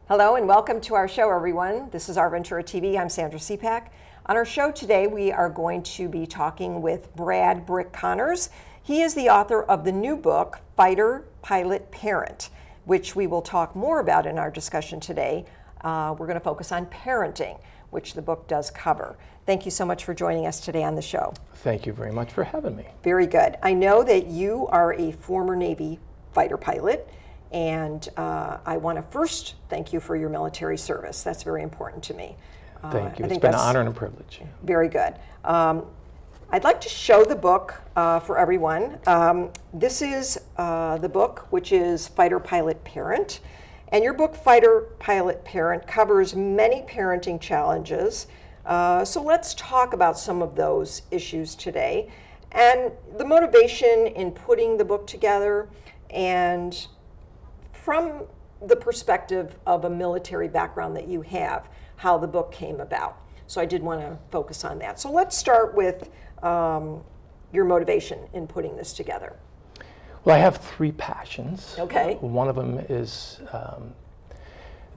Hello and welcome to our show, everyone. This is OurVentura TV. I'm Sandra Siepak. On our show today, we are going to be talking with Brad Brick Connors. He is the author of the new book, Fighter, Pilot, Parent, which we will talk more about in our discussion today. We're going to focus on parenting, which the book does cover. Thank you so much for joining us today on the show. Thank you very much for having me. Very good. I know that you are a former Navy fighter pilot, and I want to first thank you for your military service. That's very important to me. Thank you. It's been an honor and a privilege. Very good. I'd like to show the book for everyone. This is the book, which is Fighter, Pilot, Parent. And your book, Fighter, Pilot, Parent, covers many parenting challenges. So let's talk about some of those issues today. And the motivation in putting the book together, and from the perspective of a military background that you have, how the book came about. So I did want to focus on that. So let's start with your motivation in putting this together. Well, I have three passions. Okay. One of them is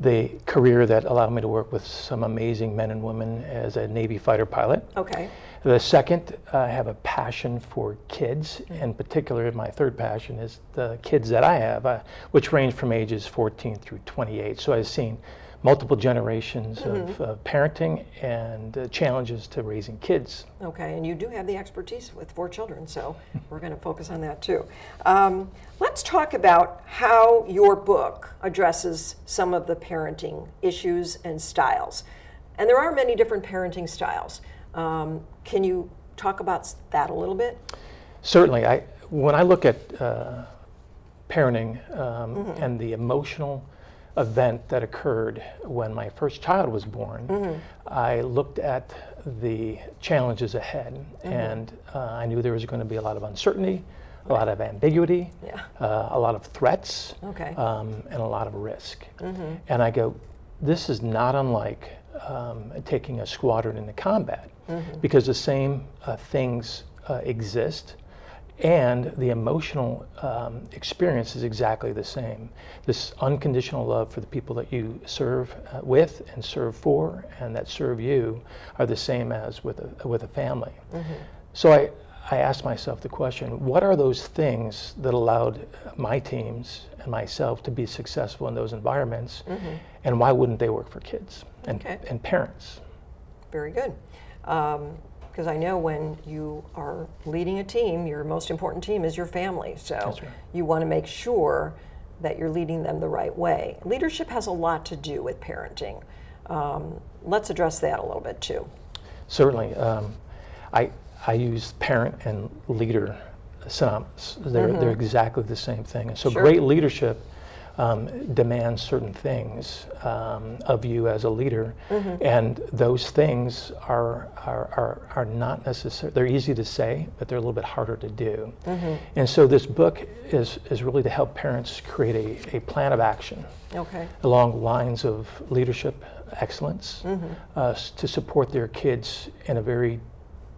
the career that allowed me to work with some amazing men and women as a Navy fighter pilot. Okay. The second, I have a passion for kids. In particular, my third passion is the kids that I have, which range from ages 14 through 28. So I've seen multiple generations of parenting and challenges to raising kids. Okay, and you do have the expertise with 4 children, so we're going to focus on that too. Let's talk about how your book addresses some of the parenting issues and styles. And there are many different parenting styles. Can you talk about that a little bit? Certainly. When I look at parenting and the emotional event that occurred when my first child was born, I looked at the challenges ahead, and I knew there was going to be a lot of uncertainty, a lot of ambiguity, a lot of threats, and a lot of risk. And I go, this is not unlike taking a squadron into combat, because the same things exist, and the emotional experience is exactly the same. This unconditional love for the people that you serve with and serve for and that serve you are the same as with a family. So I asked myself the question, what are those things that allowed my teams and myself to be successful in those environments, and why wouldn't they work for kids and parents? Very good. Because I know when you are leading a team, your most important team is your family. So you want to make sure that you're leading them the right way. Leadership has a lot to do with parenting. Let's address that a little bit too. Certainly. I use parent and leader synonyms. They're exactly the same thing. And so great leadership demands certain things of you as a leader, and those things are not necessary. They're easy to say, but they're a little bit harder to do. And so this book is really to help parents create a plan of action along lines of leadership excellence to support their kids in a very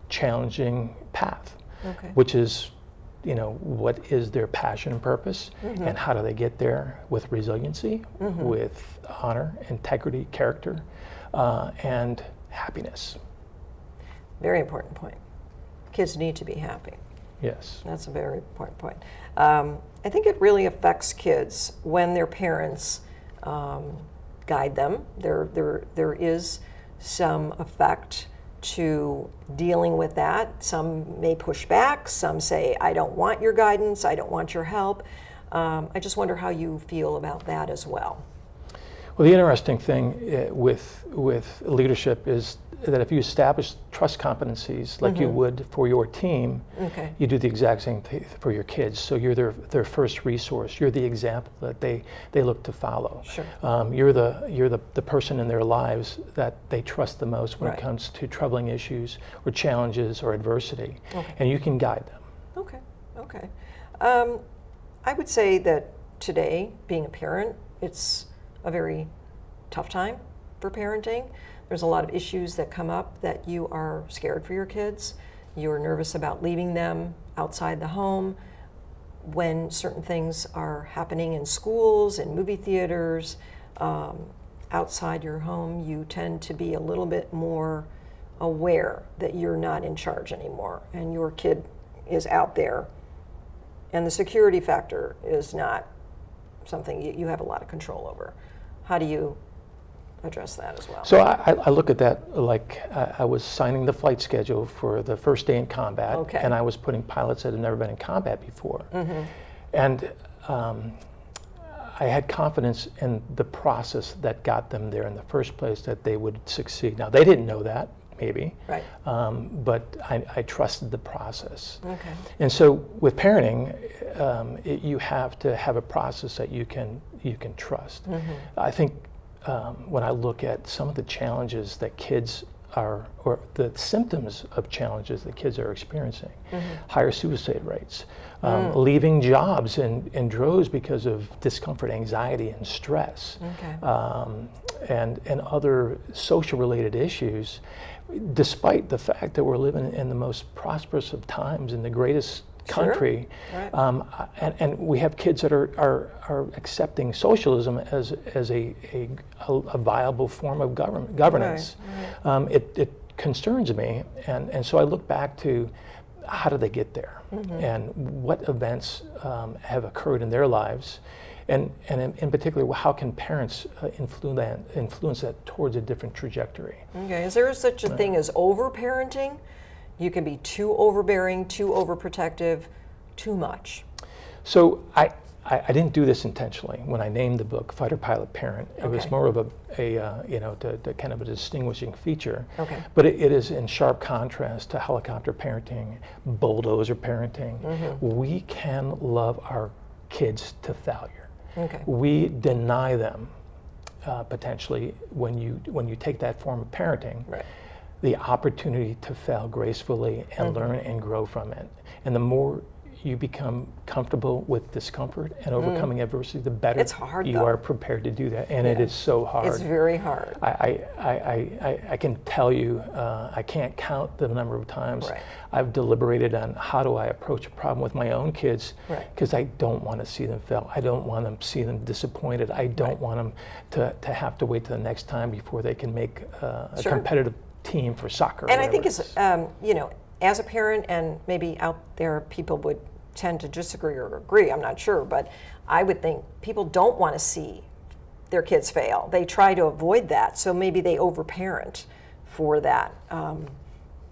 challenging path, which is, what is their passion and purpose, and how do they get there with resiliency, with honor, integrity, character, and happiness. Very important point. Kids need to be happy. Yes. That's a very important point. I think it really affects kids when their parents guide them. There is some effect to dealing with that. Some may push back, some say, I don't want your guidance, I don't want your help. I just wonder how you feel about that as well. Well, the interesting thing with leadership is that if you establish trust competencies like you would for your team, you do the exact same thing for your kids. So you're their first resource. You're the example that they look to follow. You're the person in their lives that they trust the most when it comes to troubling issues or challenges or adversity, and you can guide them. Okay. I would say that today, being a parent, it's a very tough time for parenting. There's a lot of issues that come up that you are scared for your kids. You're nervous about leaving them outside the home when certain things are happening in schools and movie theaters. outside your home, you tend to be a little bit more aware that you're not in charge anymore and your kid is out there, and the security factor is not something you have a lot of control over. How do you address that as well? So I look at that like I was signing the flight schedule for the first day in combat, Okay. and I was putting pilots that had never been in combat before. And I had confidence in the process that got them there in the first place, that they would succeed. Now, they didn't know that, maybe, Right. but I trusted the process. Okay. And so with parenting, you have to have a process that you can trust. I think when I look at some of the challenges that kids are, or the symptoms of challenges that kids are experiencing, higher suicide rates, leaving jobs in droves because of discomfort, anxiety, and stress, and other social related issues, despite the fact that we're living in the most prosperous of times in the greatest country, Right. and we have kids that are accepting socialism as a viable form of governance. Right. It concerns me, and so I look back to how did they get there, and what events have occurred in their lives, and in particular, how can parents influence that towards a different trajectory? Okay. Is there such a thing as overparenting? You can be too overbearing, too overprotective, too much. So I didn't do this intentionally when I named the book Fighter Pilot Parent. It was more of the kind of a distinguishing feature. Okay. But it is in sharp contrast to helicopter parenting, bulldozer parenting. We can love our kids to failure. Okay. We deny them potentially when you take that form of parenting. Right. The opportunity to fail gracefully and learn and grow from it. And the more you become comfortable with discomfort and overcoming adversity, the better It's hard, you though. are prepared to do that. And it is so hard. It's very hard. I can tell you, I can't count the number of times Right. I've deliberated on how do I approach a problem with my own kids, Right. because I don't want to see them fail. I don't want them to see them disappointed. I don't want them to have to wait till the next time before they can make a Sure. competitive team for soccer. And I think it's as a parent, and maybe out there people would tend to disagree or agree, I'm not sure, but I would think people don't want to see their kids fail. They try to avoid that, so maybe they overparent for that.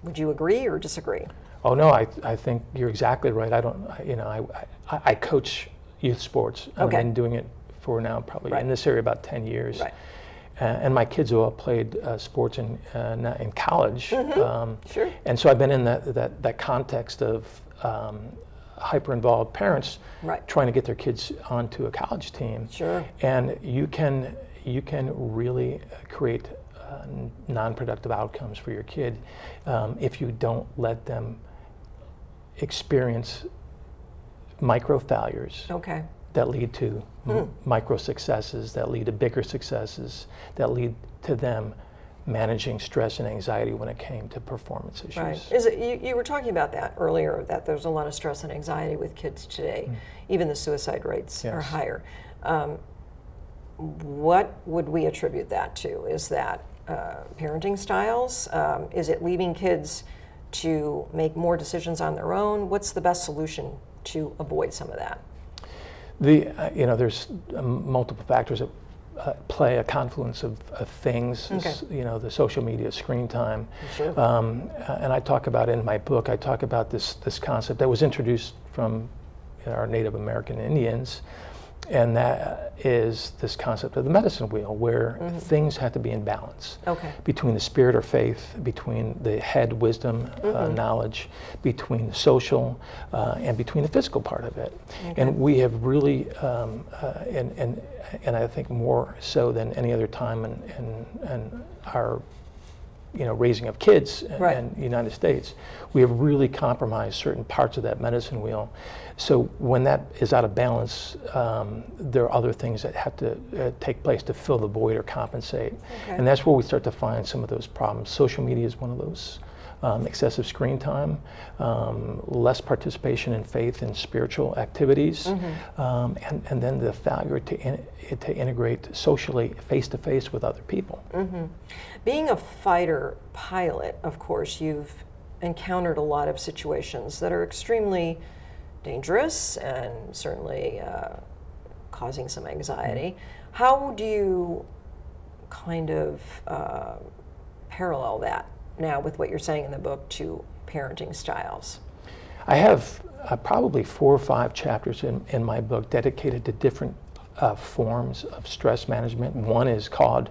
Would you agree or disagree? Oh no, I think you're exactly right. I coach youth sports. I've been doing it for now probably in this area about 10 years. Right. And my kids have all played sports in college. Sure. And so I've been in that context of hyper-involved parents trying to get their kids onto a college team. Sure. And you can really create non-productive outcomes for your kid if you don't let them experience micro failures Okay. that lead to micro successes, that lead to bigger successes, that lead to them managing stress and anxiety when it came to performance issues. Right. Is it, you were talking about that earlier, that there's a lot of stress and anxiety with kids today. Even the suicide rates are higher. What would we attribute that to? Is that parenting styles? Is it leaving kids to make more decisions on their own? What's the best solution to avoid some of that? There's multiple factors that play a confluence of things. The social media, screen time. Sure. And I talk about in my book, I talk about this concept that was introduced from our Native American Indians, and that is this concept of the medicine wheel, where things have to be in balance between the spirit or faith, between the head wisdom, knowledge, between the social, and between the physical part of it. And we have really, and I think more so than any other time in our raising of kids in the United States, we have really compromised certain parts of that medicine wheel. So when that is out of balance, there are other things that have to take place to fill the void or compensate. And that's where we start to find some of those problems. Social media is one of those excessive screen time, less participation in faith and spiritual activities, and then the failure to integrate socially, face-to-face with other people. Being a fighter pilot, of course, you've encountered a lot of situations that are extremely dangerous and certainly causing some anxiety. How do you kind of parallel that now with what you're saying in the book to parenting styles? I have probably 4 or 5 chapters in my book dedicated to different forms of stress management. One is called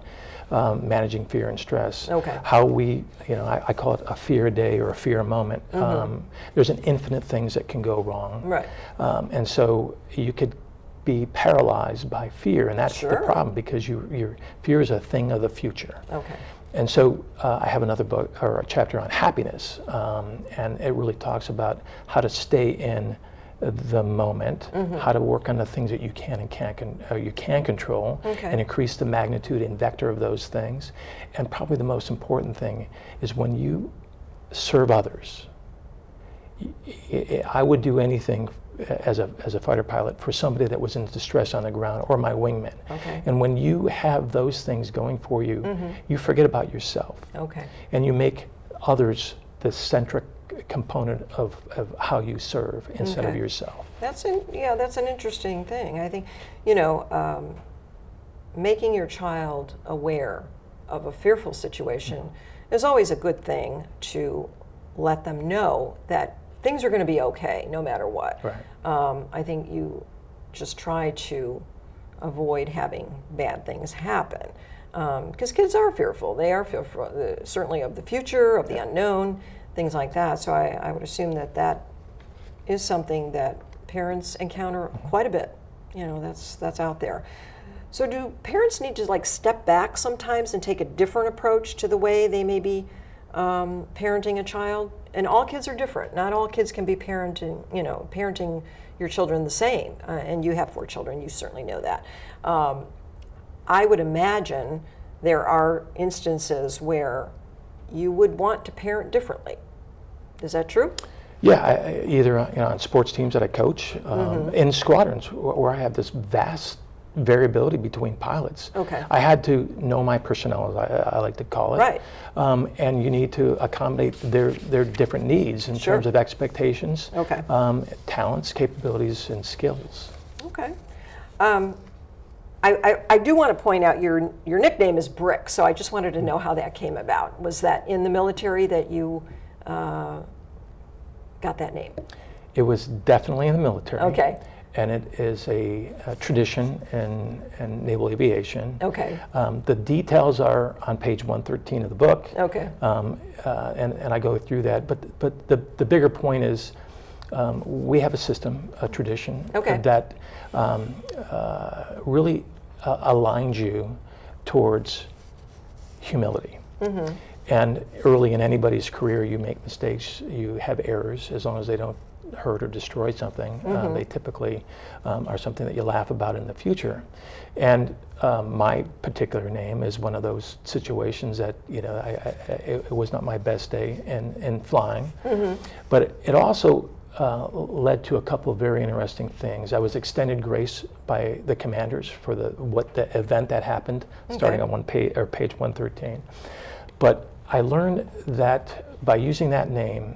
managing fear and stress. Okay. How we, I call it a fear a day or a fear a moment. There's an infinite things that can go wrong. Right. And so you could be paralyzed by fear, and that's the problem, because your fear is a thing of the future. Okay. And so I have another book or a chapter on happiness, and it really talks about how to stay in the moment, how to work on the things that you can and can't control, and increase the magnitude and vector of those things. And probably the most important thing is when you serve others. I would do anything as a fighter pilot for somebody that was in distress on the ground, or my wingman. Okay. And when you have those things going for you, you forget about yourself. Okay. And you make others the centric component of how you serve instead of yourself. That's an interesting thing. I think, making your child aware of a fearful situation is always a good thing, to let them know that things are going to be okay no matter what. Right. I think you just try to avoid having bad things happen, because kids are fearful. They are fearful, certainly of the future, of the unknown, things like that. So I would assume that is something that parents encounter quite a bit. That's out there. So do parents need to step back sometimes and take a different approach to the way they may be parenting a child? And all kids are different. Not all kids can be parenting your children the same. And you have 4 children, you certainly know that. I would imagine there are instances where you would want to parent differently. Is that true? Yeah, either on sports teams that I coach, in squadrons where I have this vast variability between pilots. Okay. I had to know my personnel, as I like to call it. Right. And you need to accommodate their different needs in terms of expectations, talents, capabilities, and skills. Okay. I do want to point out your nickname is Brick, so I just wanted to know how that came about. Was that in the military that you got that name? It was definitely in the military. Okay. And it is a tradition in naval aviation. Okay. The details are on page 113 of the book. Okay. And I go through that. But the bigger point is we have a system, a tradition that really aligns you towards humility. And early in anybody's career, you make mistakes, you have errors, as long as they don't hurt or destroy something. They typically are something that you laugh about in the future. And my particular name is one of those situations that, it was not my best day in flying. But it also led to a couple of very interesting things. I was extended grace by the commanders for the event that happened, starting on page 113. But I learned that by using that name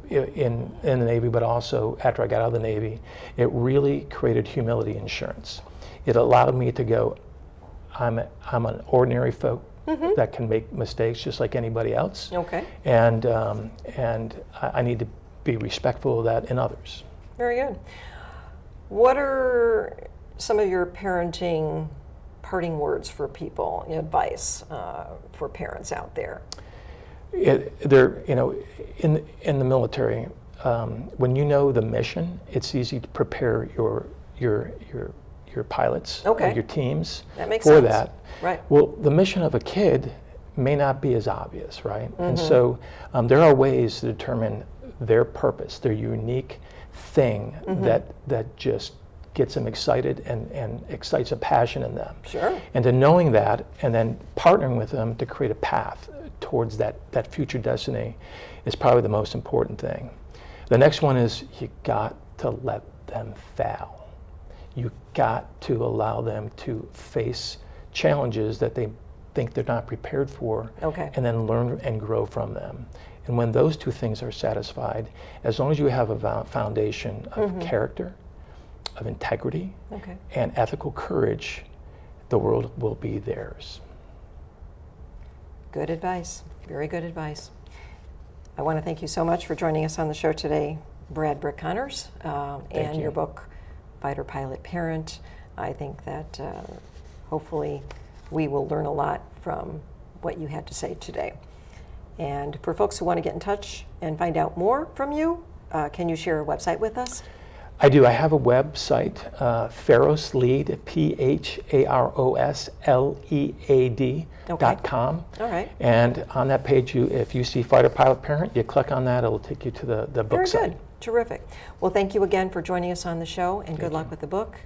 in the Navy, but also after I got out of the Navy, it really created humility insurance. It allowed me to go, I'm an ordinary folk that can make mistakes just like anybody else. Okay. And I need to be respectful of that in others. Very good. What are some of your parenting parting words for people, advice for parents out there? In the military, when you know the mission, it's easy to prepare your pilots, your teams that makes for sense. that. Right. Well, the mission of a kid may not be as obvious, right? And so there are ways to determine their purpose, their unique thing that just gets them excited and excites a passion in them. Sure. And to knowing that and then partnering with them to create a path towards that future destiny is probably the most important thing. The next one is you got to let them fail. You got to allow them to face challenges that they think they're not prepared for, Okay. and then learn and grow from them. And when those two things are satisfied, as long as you have a foundation of character, of integrity, Okay. and ethical courage, the world will be theirs. Good advice. Very good advice. I want to thank you so much for joining us on the show today, Brad Brick-Connors, and you. your book, Fighter Pilot Parent. I think that hopefully we will learn a lot from what you had to say today. And for folks who want to get in touch and find out more from you, can you share a website with us? I do. I have a website, PharosLead, PharosLead.com. All right. And on that page, if you see Fighter Pilot Parent, you click on that, it'll take you to the book Very site. good. Terrific. Well, thank you again for joining us on the show, and good luck you. with the book.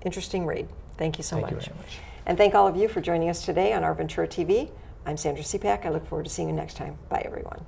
Interesting read. Thank you so much. Thank you very much. And thank all of you for joining us today on OurVentura TV. I'm Sandra Siepak. I look forward to seeing you next time. Bye, everyone.